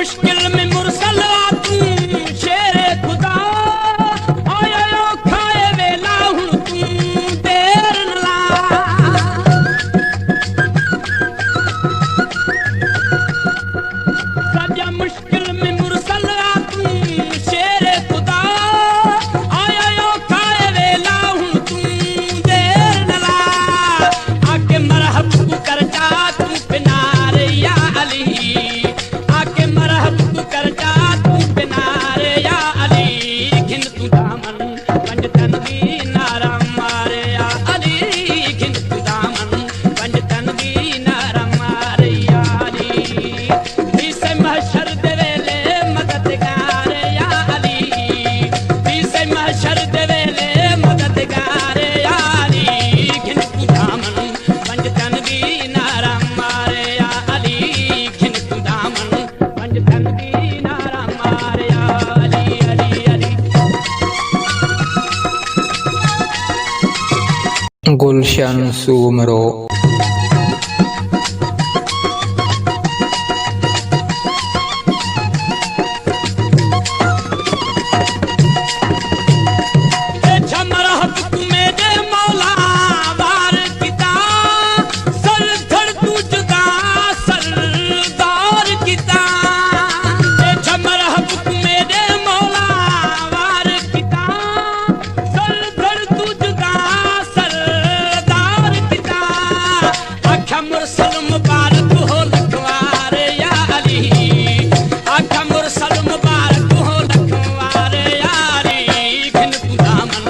मुश्किल में मुरसल तू शेरे खुदा आयो खाए वेला हूं तू देर न ला सजा मुश्किल में मुरसल तू शेरे खुदा आयो खाए वेला हूं तू देर न ला आके मरहब कर जा तू पिनारे या अली आके मरहब कर जा तू पिनारे या अली घिन तू दामन पंज तन दी नारा मारे या अली घिन तू दामन पंज तन दी नारा मारे या अली से महशर दे वेले मददगार या अली से महशर दे वेले मददगार या अली घिन तू दामन पंज तन दी नारा मारे या अली घिन तू दामन पंज तन दी नारा मारे या अली अली अली गुलशन सूमरो मुरसल मुबारक हो लखवार या अली आखा मुरसल मुबारक हो लखवार या अली घिन तू दामन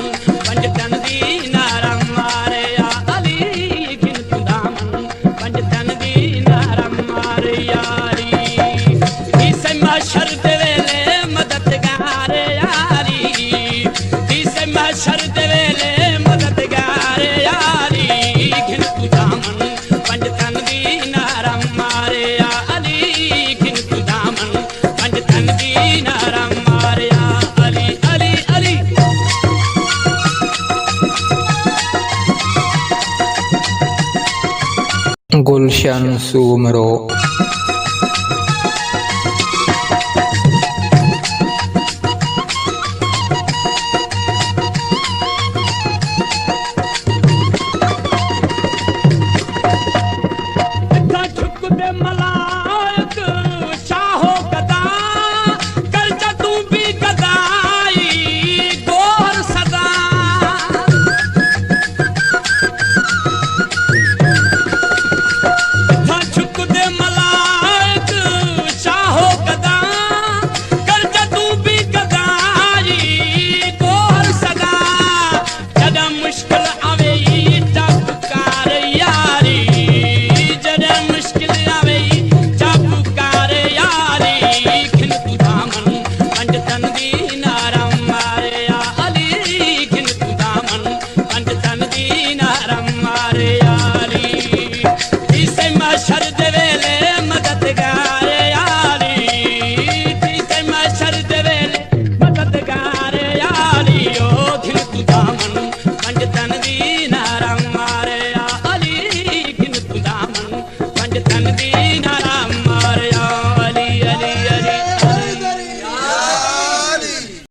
पंज तन दी नारा मारे या अली घिन तू दामन पंज तन दी नारा मारे या अली से महशर दे वेले मददगार या अली से महशर दे वेले मददगार या अली घिन तू दामन पंज तन दी नारा मारे या अली घिन तू दामन पंज तन दी नारा मारे या अली अली अली गुलशन सूमरो